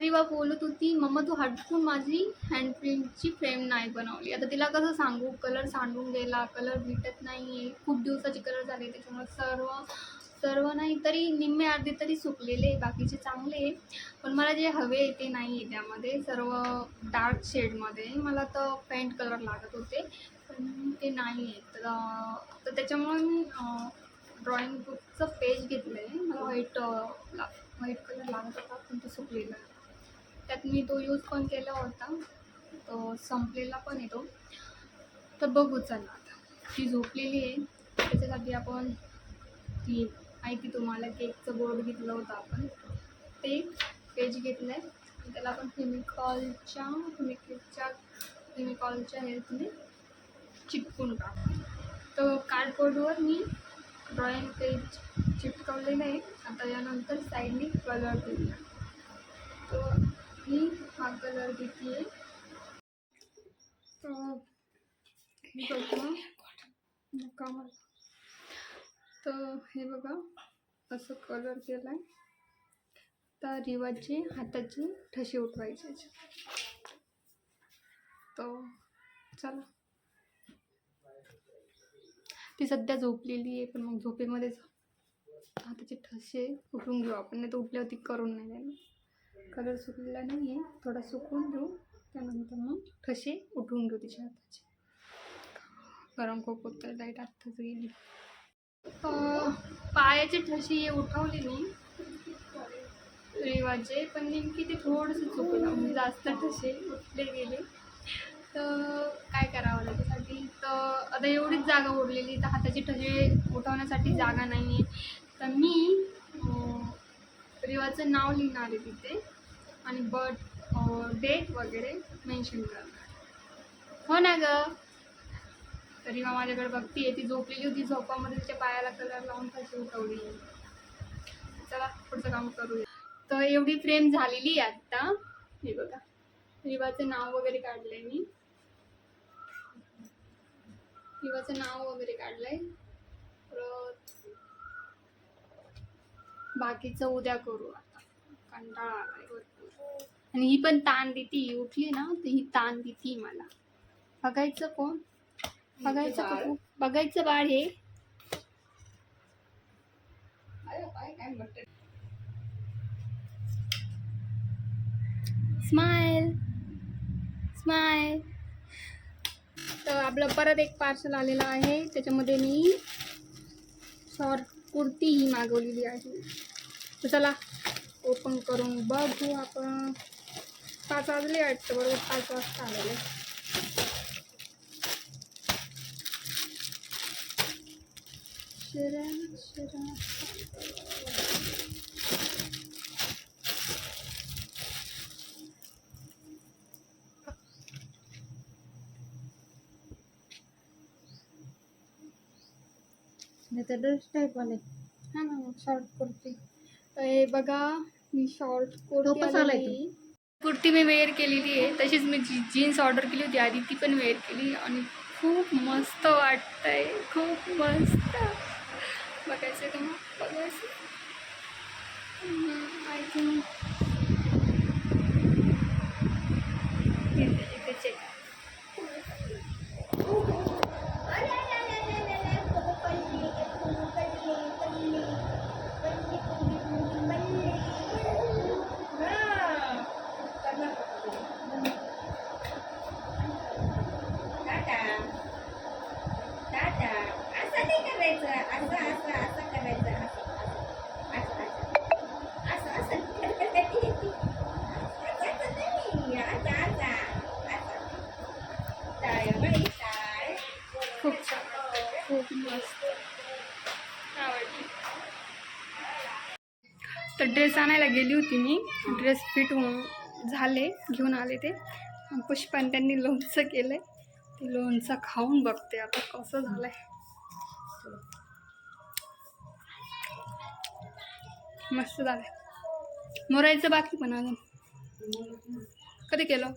रिवा बोलत होती, मम्मा तू हटकून माझी हँडप्रिंटची फ्रेम नाही बनवली. आता तिला कसं सांगू, कलर सांडून गेला, कलर भेटत नाही आहे, खूप दिवसाचे कलर झाले, त्याच्यामुळे सर्व सर्व नाही तरी निम्मे अर्धे तरी सुकलेले, बाकीचे चांगले आहे. पण मला जे हवे आहे ते नाही आहे त्यामध्ये, सर्व डार्क शेडमध्ये. मला तर पेंट कलर लागत होते, पण ते नाही आहे. तर त्याच्यामुळे मी ड्रॉइंग बुकचं पेज घेतलं आहे. मला व्हाईट कलर लागत होता, पण तो सुकलेला आहे. त्यात मी तो यूज पण केला होता, तो संपलेला पण आहे तो. तर बघू चला आता. ती झोपलेली आहे, त्याच्यासाठी आपण ती माहिती तुम्हाला केकचं बोर्ड घेतलं होतं आपण, ते पेज घेतलं आहे. त्याला आपण फेमिकॉलच्या हेल्पने चिटकून टाकू. तर कार्डबोर्डवर मी ड्रॉइंग पेज चिटकवलेलं आहे. आता यानंतर साईडने कलर देऊया. तर मी हा कलर घेते आहे. तर हे बघा असं कलर केला आहे. तर रिवाचे हाताचे ठसे उठवायचे. तर चला, ती सध्या झोपलेली आहे, पण मग झोपेमध्येच हाताचे ठसे उठवून घेऊ आपण, नाही तर उठल्यावरती करून नाही द्यायला. कलर सुकलेला नाही आहे, थोडा सुकवून घेऊ, त्यानंतर मग ठसे उठवून घेऊ तिच्या हाताचे. गरम खूप होतं, लाईट आत्ताच गेली. पायाचे ठसे उठवले मी रिवाचे, पण नेमकी ते थोडंसं चुकलं, म्हणजे जास्त ठसे उठले गेले. तर काय करावं त्याच्यासाठी? तर आता एवढीच जागा उरलेली, तर हाताचे ठसे उठवण्यासाठी जागा नाही आहे. तर मी रिवाचं नाव लिहिणार आहे तिथे आणि डेट वगैरे मेन्शन करणार. हो ना गं? तर रिवा माझ्याकडे बघतीये, ती झोपलेली होती, झोपामध्ये तिच्या पायाला कलर लावून ठसे उठवली. चला पुढचं काम करूया. तर एवढी फ्रेम झालेली आहे आत्ता. हे बघा, रिवाचं नाव वगैरे काढलंय मी, रिवाचं नाव वगैरे काढलंय. बाकीचं उद्या करू, आता कंटाळा आलाय भरपूर. आणि ही पण ताण देती, उठली ना तर ही ताण देती मला. बघायचं कोण? बघायचं बाळ हे. Smile smile. तर आपलं परत एक पार्सल आलेलं आहे, त्याच्यामध्ये मी शॉर्ट कुर्ती ही मागवलेली आहे. तर चला ओपन करून बघू आपण. 5 वाजले वाटतं, बरोबर 5 वाजता आलेले. ड्रेस टाईप आले. हा ना, शॉर्ट कुर्ती. हे बघा, मी शॉर्ट कुर्ती मी वेअर केलेली आहे. तशीच मी जीन्स ऑर्डर केली होती आधी, ती पण वेअर केली आणि खूप मस्त वाटतंय, खूप मस्त. बघायचं का? मग बघायचं. आय थिंक इथे चेक. खूप छान, खूप मस्त आवडली. तर ड्रेस आणायला गेली होती मी, ड्रेस फिट होऊन झाले, घेऊन आले ते. पुष्पाने त्यांनी लोणचं केलंय, ते लोणचं खाऊन बघते आता कसं झालंय. मस्त झालंय. मोरायचं बाकी पण अजून. कधी केलं?